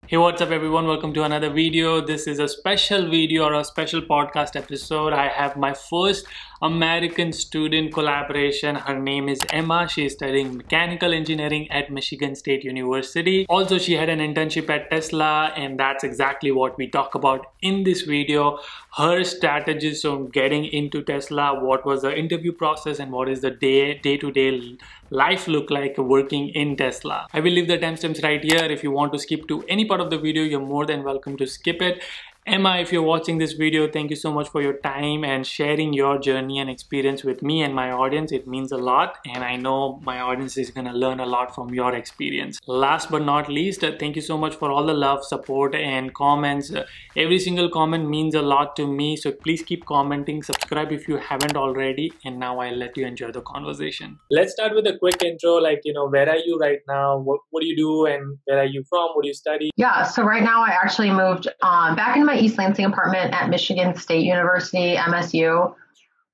Hey, what's up everyone? Welcome to another video. This is a special video or a special podcast episode. I have my first American student collaboration. Her name is Emma. She is studying mechanical engineering at Michigan State University. Also, she had an internship at Tesla, and that's exactly what we talk about in this video. Her strategies on getting into Tesla, what was the interview process, and what is the day-to-day life look like working in Tesla. I will leave the timestamps right here. If you want to skip to any part of the video, you're more than welcome to skip it. Emma, if you're watching this video, thank you so much for your time and sharing your journey and experience with me and my audience. It means a lot, and I know my audience is going to learn a lot from your experience. Last but not least, thank you so much for all the love, support, and comments. Every single comment means a lot to me, so please keep commenting, subscribe if you haven't already, and now I'll let you enjoy the conversation. Let's start with a quick intro, where are you right now? What do you do, and where are you from? What do you study? Yeah, so right now I actually moved back into my East Lansing apartment at Michigan State University, MSU.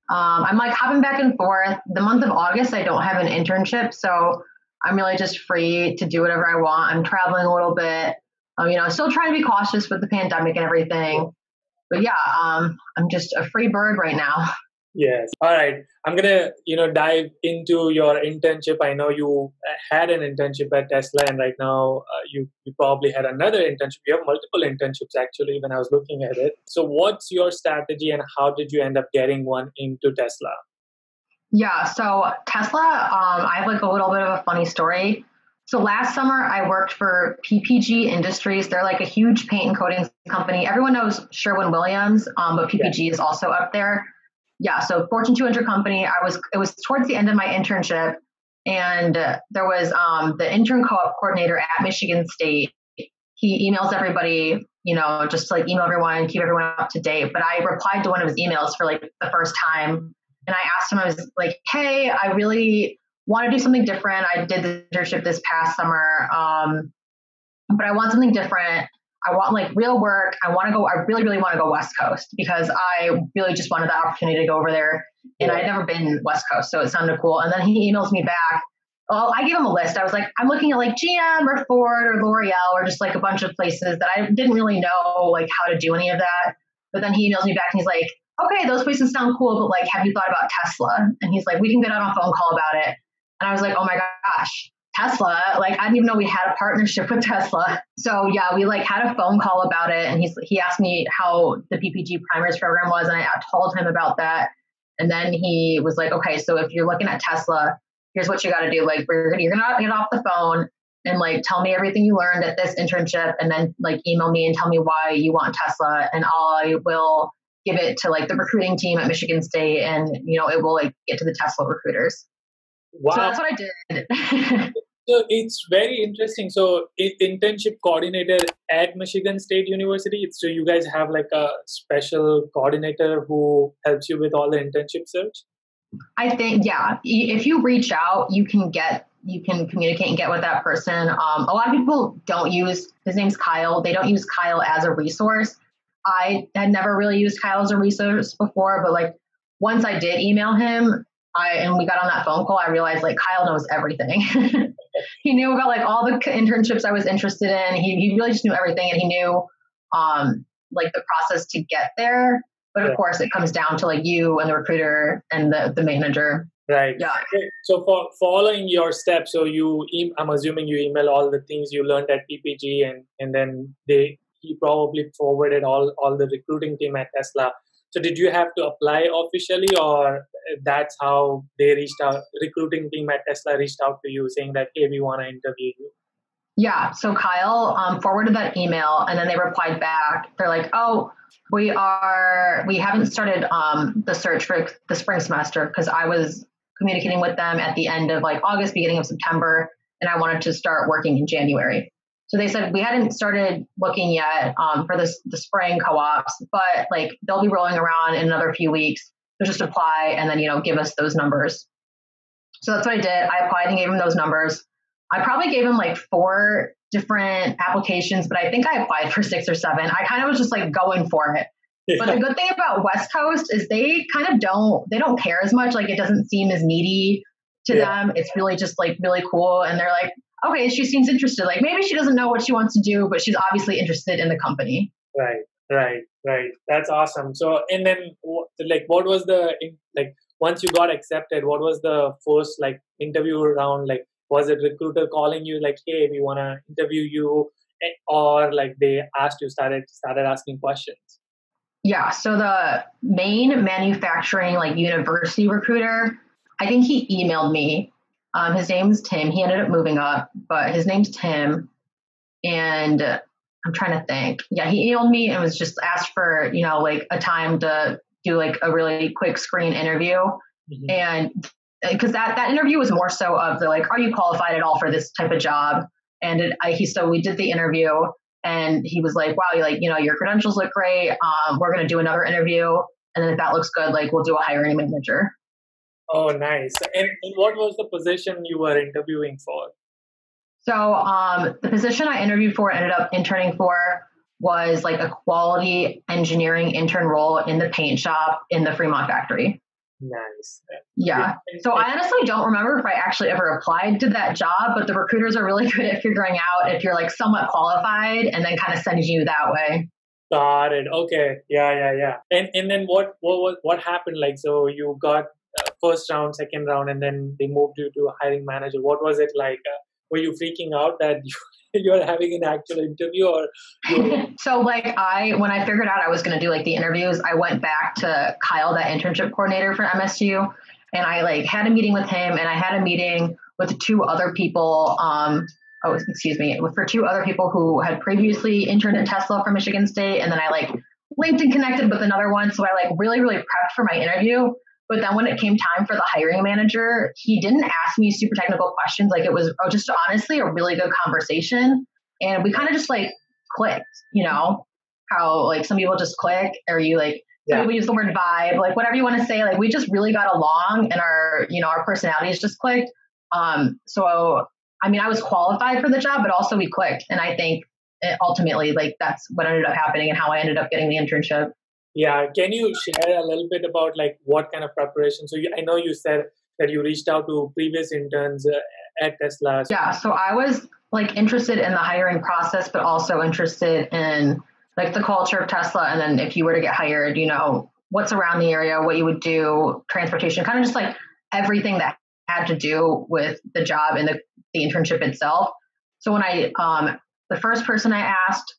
I'm like hopping back and forth. The month of August, I don't have an internship, so I'm really just free to do whatever I want. I'm traveling a little bit, still trying to be cautious with the pandemic and everything. But yeah, I'm just a free bird right now. Yes. All right. I'm gonna, dive into your internship. I know you had an internship at Tesla, and right now you probably had another internship. You have multiple internships actually. When I was looking at it, so what's your strategy, and how did you end up getting one into Tesla? Yeah. So Tesla, I have like a little bit of a funny story. So last summer I worked for PPG Industries. They're like a huge paint and coatings company. Everyone knows Sherwin-Williams, but PPG is also up there. Yeah, so Fortune 200 company. It was towards the end of my internship, and there was the intern co-op coordinator at Michigan State. He emails everybody, just to like email everyone, keep everyone up to date. But I replied to one of his emails for like the first time, and I asked him, I was like, hey, I really want to do something different. I did the internship this past summer, but I want something different. I want like real work. I really, really want to go West Coast because I really just wanted the opportunity to go over there. And I'd never been West Coast, so it sounded cool. And then he emails me back. Well, I gave him a list. I was like, I'm looking at like GM or Ford or L'Oreal or just like a bunch of places that I didn't really know like how to do any of that. But then he emails me back and he's like, okay, those places sound cool, but like, have you thought about Tesla? And he's like, we can get on a phone call about it. And I was like, oh my gosh. Tesla, like I didn't even know we had a partnership with Tesla. So yeah, we like had a phone call about it, and he asked me how the PPG primers program was, and I told him about that. And then he was like, okay, so if you're looking at Tesla, here's what you got to do. Like you're gonna get off the phone and like tell me everything you learned at this internship, and then like email me and tell me why you want Tesla, and I will give it to like the recruiting team at Michigan State, and it will like get to the Tesla recruiters. Wow. So that's what I did. So it's very interesting. So internship coordinator at Michigan State University. So you guys have like a special coordinator who helps you with all the internship search? I think, yeah. If you reach out, you can communicate and get with that person. A lot of people don't use, his name's Kyle. They don't use Kyle as a resource. I had never really used Kyle as a resource before, but like once I did email him, and we got on that phone call, I realized like Kyle knows everything. He knew about like all the internships I was interested in. He really just knew everything, and he knew like the process to get there. But of course, it comes down to like you and the recruiter and the manager. Right. Yeah. So for following your steps, so I'm assuming you email all the things you learned at PPG, and then he probably forwarded all the recruiting team at Tesla. So did you have to apply officially, or that's how they reached out, recruiting team at Tesla reached out to you saying that, hey, we want to interview you? Yeah. So Kyle forwarded that email, and then they replied back. They're like, oh, we haven't started the search for the spring semester because I was communicating with them at the end of like August, beginning of September, and I wanted to start working in January. So they said we hadn't started looking yet for the spring co-ops, but like they'll be rolling around in another few weeks. So just apply and then, give us those numbers. So that's what I did. I applied and gave them those numbers. I probably gave them like 4 different applications, but I think I applied for 6 or 7. I kind of was just like going for it. Yeah. But the good thing about West Coast is they kind of don't care as much. Like it doesn't seem as needy to them. It's really just like really cool. And they're like, okay, she seems interested. Like maybe she doesn't know what she wants to do, but she's obviously interested in the company. Right, right. That's awesome. So, and then like, what was like once you got accepted? What was the first like interview round? Like, was it recruiter calling you like, "Hey, we want to interview you," or like they asked you started asking questions? Yeah. So the main manufacturing like university recruiter, I think he emailed me. His name's Tim. He ended up moving up, but his name's Tim. And I'm trying to think. Yeah, he emailed me and was just asked for, like a time to do like a really quick screen interview. Mm-hmm. And because that interview was more so of the like, are you qualified at all for this type of job? And so we did the interview and he was like, wow, your credentials look great. We're going to do another interview. And then if that looks good, like we'll do a hiring manager. Oh, nice. And what was the position you were interviewing for? So the position I interviewed for, ended up interning for, was like a quality engineering intern role in the paint shop in the Fremont factory. Nice. Yeah. So I honestly don't remember if I actually ever applied to that job, but the recruiters are really good at figuring out if you're like somewhat qualified and then kind of sending you that way. Got it. Okay. Yeah. And then what happened? Like, so you got first round, second round, and then they moved you to a hiring manager. What was it like? Were you freaking out that you're having an actual interview, or? So like when I figured out I was going to do like the interviews, I went back to Kyle, that internship coordinator for MSU, and I like had a meeting with him, and I had a meeting with two other people. For two other people who had previously interned at Tesla from Michigan State, and then I like linked and connected with another one. So I like really prepped for my interview. But then when it came time for the hiring manager, he didn't ask me super technical questions. Like it was just honestly a really good conversation. And we kind of just like clicked, how like some people just click, or you like, we use the word vibe, like whatever you want to say. Like we just really got along and our personalities just clicked. So, I mean, I was qualified for the job, but also we clicked. And I think ultimately like that's what ended up happening and how I ended up getting the internship. Yeah. Can you share a little bit about like what kind of preparation? So I know you said that you reached out to previous interns at Tesla. Yeah. So I was like interested in the hiring process, but also interested in like the culture of Tesla. And then if you were to get hired, what's around the area, what you would do, transportation, kind of just like everything that had to do with the job and the internship itself. So when the first person I asked,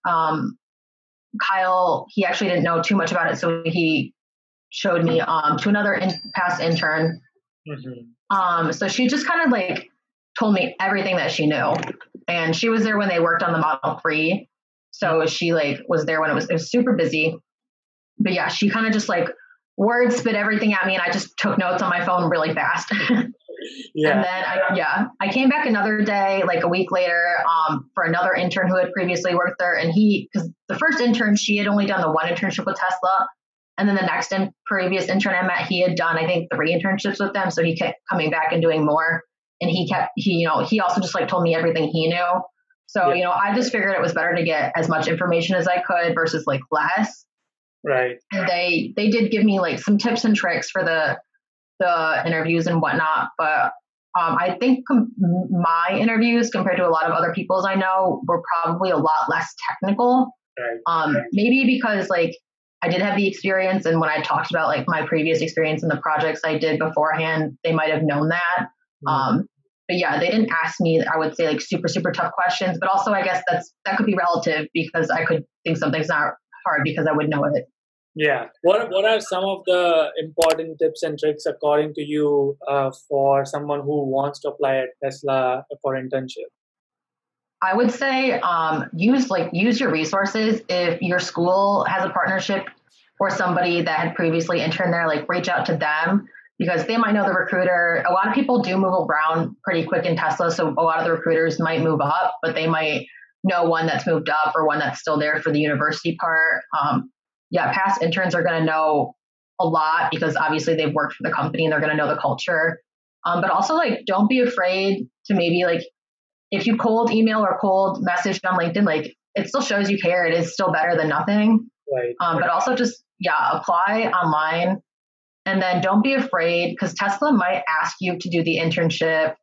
Kyle, he actually didn't know too much about it. So he showed me to another past intern. Mm-hmm. So she just kind of like told me everything that she knew. And she was there when they worked on the Model 3. So she like was there when it was super busy. But yeah, she kind of just like word spit everything at me, and I just took notes on my phone really fast. Yeah. And then I came back another day, like a week later, for another intern who had previously worked there. And because the first intern, she had only done the one internship with Tesla. And then the next previous intern I met, he had done, I think, 3 internships with them. So he kept coming back and doing more. And he also just like told me everything he knew. So, I just figured it was better to get as much information as I could versus like less. Right. And they did give me like some tips and tricks for the interviews and whatnot. But I think my interviews compared to a lot of other people's I know were probably a lot less technical. Right. Maybe because like I did have the experience, and when I talked about like my previous experience in the projects I did beforehand, they might have known that. Mm-hmm. But yeah, they didn't ask me, I would say like super, super tough questions, but also I guess that could be relative because I could think something's not hard because I would know it. Yeah. What are some of the important tips and tricks according to you for someone who wants to apply at Tesla for internship? I would say use your resources. If your school has a partnership or somebody that had previously interned there, like reach out to them because they might know the recruiter. A lot of people do move around pretty quick in Tesla, so a lot of the recruiters might move up, but they might know one that's moved up or one that's still there for the university part. Past interns are going to know a lot because obviously they've worked for the company and they're going to know the culture. But also like, don't be afraid to maybe like, if you cold email or cold message on LinkedIn, like it still shows you care. It is still better than nothing. Right. But also just, apply online, and then don't be afraid because Tesla might ask you to do the internship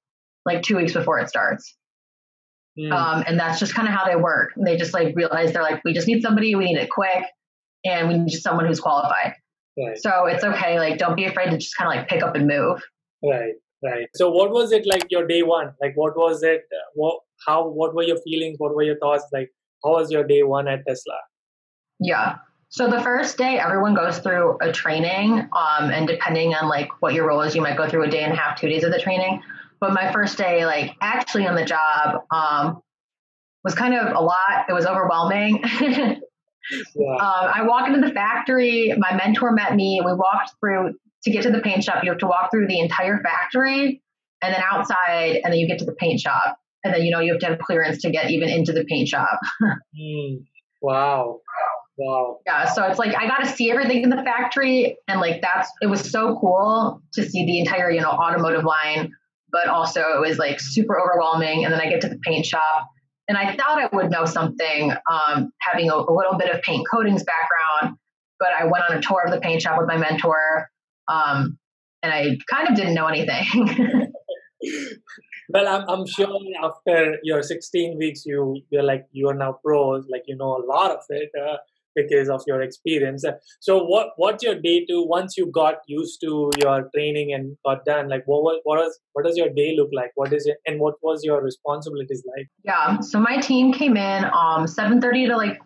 like 2 weeks before it starts. And that's just kind of how they work. They just like realize they're like, we just need somebody, we need it quick, and we need someone who's qualified. Right. So it's okay. Like, don't be afraid to just kind of like pick up and move. Right. Right. So what was it like your day one? Like, what was it? What were your feelings? What were your thoughts? Like, how was your day one at Tesla? Yeah. So the first day, everyone goes through a training, and depending on like what your role is, you might go through a day and a half, 2 days of the training. But my first day, like actually on the job, was kind of a lot. It was overwhelming. Yeah. I walk into the factory. My mentor met me. We walked through to get to the paint shop. You have to walk through the entire factory, and then outside, and then you get to the paint shop, and then you have to have clearance to get even into the paint shop. Wow. Wow. Yeah, so it's like I got to see everything in the factory, and like it was so cool to see the entire automotive line, but also it was like super overwhelming. And then I get to the paint shop, and I thought I would know something, having a little bit of paint coatings background, but I went on a tour of the paint shop with my mentor, and I kind of didn't know anything. Well, I'm sure after your 16 weeks, you are now pros, like you know a lot of it because of your experience. So what's your day two once you got used to your training and got done? Like what does your day look like? What is it, and what was your responsibilities like? Yeah, so my team came in 7:30 to like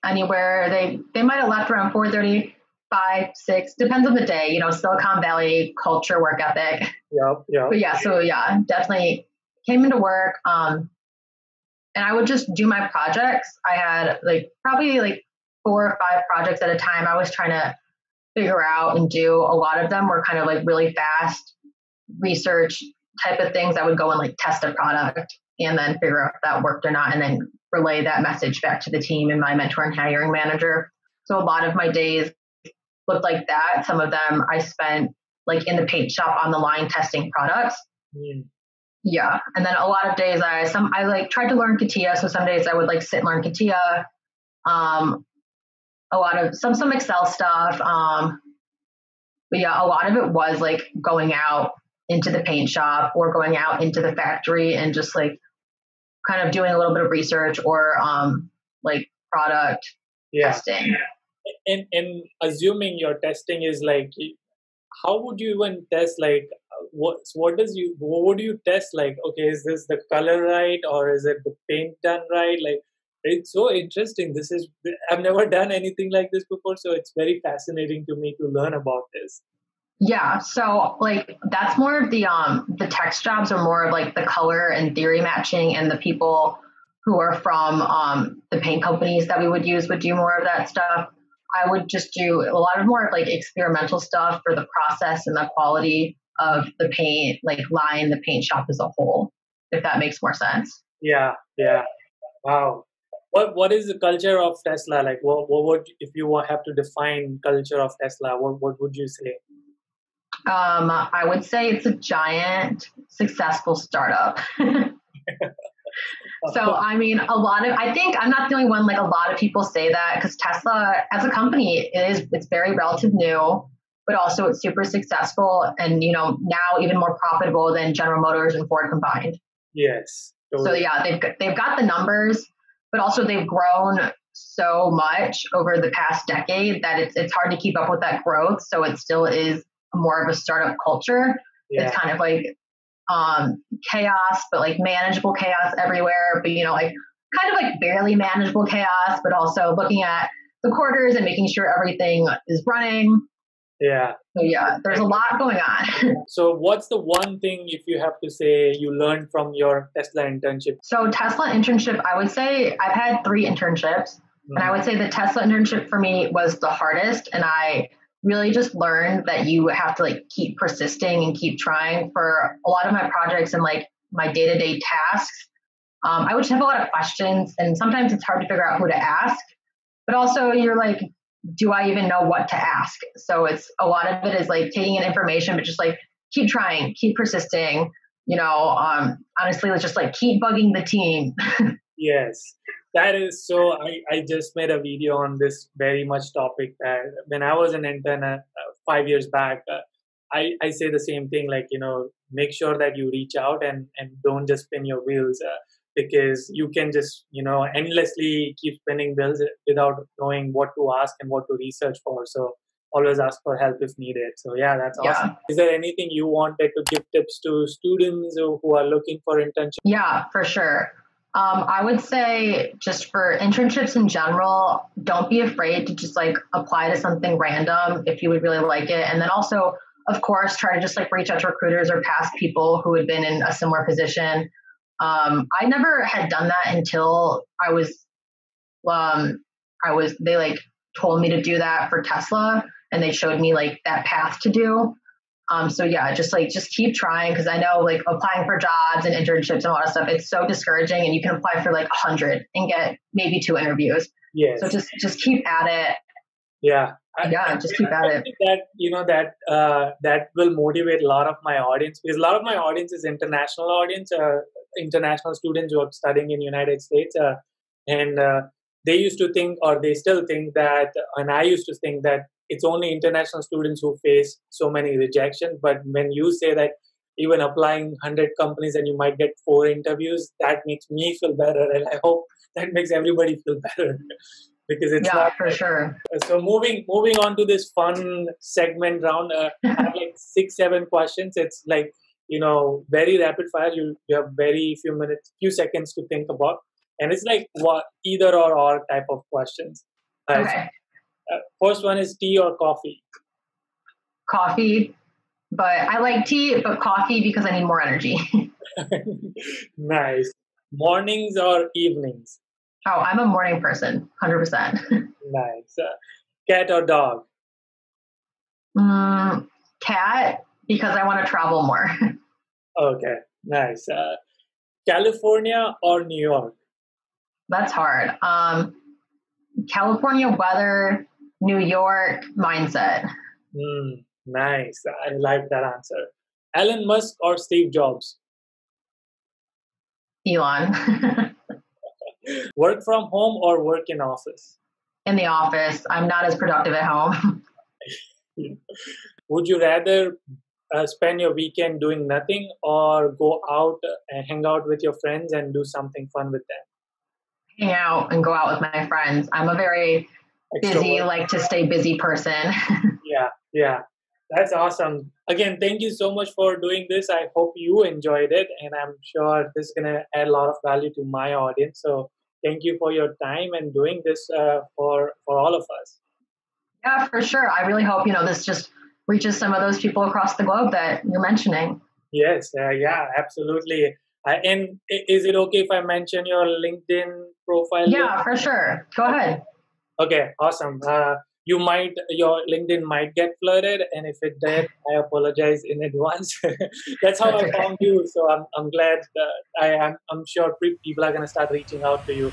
anywhere. They might have left around 4:30, 5, 6, depends on the day. Silicon Valley culture, work ethic. Yeah. But yeah, so yeah, definitely came into work. And I would just do my projects. I had like probably like 4 or 5 projects at a time. I was trying to figure out and do. A lot of them were kind of like really fast research type of things. I would go and like test a product and then figure out if that worked or not, and then relay that message back to the team and my mentor and hiring manager. So a lot of my days looked like that. Some of them I spent like in the paint shop on the line testing products. Yeah. And then a lot of days I like tried to learn CATIA. So some days I would like sit and learn CATIA. A lot of some Excel stuff. But yeah, a lot of it was like going out into the paint shop or going out into the factory and just like kind of doing a little bit of research or like product testing. And assuming your testing is like, how would you even test like what do you test? Like, okay, is this the color right, or is it the paint done right? Like, it's so interesting. I've never done anything like this before, so it's very fascinating to me to learn about this. Yeah, so like that's more of the text jobs are more of like the color and theory matching, and the people who are from the paint companies that we would use would do more of that stuff. I would just do a lot of more of like experimental stuff for the process and the quality of the paint, like line, the paint shop as a whole, if that makes more sense. Yeah. Wow. What is the culture of Tesla? Like, what would, if you have to define culture of Tesla, what would you say? I would say it's a giant successful startup. So, I mean, I think I'm not the only one, like a lot of people say that, because Tesla as a company it's very relative new, but also it's super successful and, now even more profitable than General Motors and Ford combined. Yes. Totally. So yeah, they've got the numbers, but also they've grown so much over the past decade that it's hard to keep up with that growth. So it still is more of a startup culture. Yeah. It's kind of like chaos, but like manageable chaos everywhere. But like kind of like barely manageable chaos, but also looking at the quarters and making sure everything is running. Yeah. So yeah, there's a lot going on. So what's the one thing, if you have to say, you learned from your Tesla internship? So Tesla internship, I would say I've had 3 internships, and I would say the Tesla internship for me was the hardest. And I really just learned that you have to like keep persisting and keep trying for a lot of my projects and like my day-to-day tasks. I would just have a lot of questions, and sometimes it's hard to figure out who to ask, but also you're like, do I even know what to ask? So it's a lot of it is like taking in information, but just like keep trying, keep persisting, honestly, let's just like keep bugging the team. Yes, that is so. I just made a video on this very much topic. When I was an intern 5 years back, I say the same thing, like, make sure that you reach out and don't just spin your wheels. because you can just, endlessly keep spending bills without knowing what to ask and what to research for. So always ask for help if needed. So yeah, that's awesome. Is there anything you wanted to give tips to students who are looking for internships? Yeah, for sure. I would say just for internships in general, don't be afraid to just like apply to something random if you would really like it. And then also, of course, try to just like reach out to recruiters or past people who had been in a similar position. I never had done that until they like told me to do that for Tesla, and they showed me like that path to do. So yeah, just keep trying, because I know like applying for jobs and internships and a lot of stuff, it's so discouraging, and you can apply for like 100 and get maybe 2 interviews. Yes. So just keep at it. Yeah. Just keep at it. That will motivate a lot of my audience, because a lot of my audience is international audience, international students who are studying in United States, and they used to think, or they still think that, and I used to think that it's only international students who face so many rejections. But when you say that even applying 100 companies and you might get 4 interviews, that makes me feel better, and I hope that makes everybody feel better. Because it's not for sure. So moving on to this fun segment round, I have like 6-7 questions. It's like, very rapid fire. You have very few seconds to think about, and it's like what either or type of questions. Okay. First one is tea or coffee? Coffee, but I like tea, but coffee because I need more energy. Nice. Mornings or evenings? Oh, I'm a morning person, 100%. Nice. Cat or dog? Cat, because I want to travel more. Okay, nice. California or New York? That's hard. California weather, New York mindset. Nice. I like that answer. Elon Musk or Steve Jobs? Elon. Work from home or work in office? In the office. I'm not as productive at home. Would you rather spend your weekend doing nothing, or go out and hang out with your friends and do something fun with them? Hang out and go out with my friends. I'm a very busy, like to stay busy person. Yeah. That's awesome. Again, thank you so much for doing this. I hope you enjoyed it, and I'm sure this is going to add a lot of value to my audience. So thank you for your time and doing this for all of us. Yeah, for sure. I really hope, this just reaches some of those people across the globe that you're mentioning. Yes. Yeah, absolutely. And is it okay if I mention your LinkedIn profile? Yeah, for sure. Go ahead. Okay, awesome. Your LinkedIn might get flooded, and if it did, I apologize in advance. That's how I found you. So I'm glad that I'm sure people are going to start reaching out to you.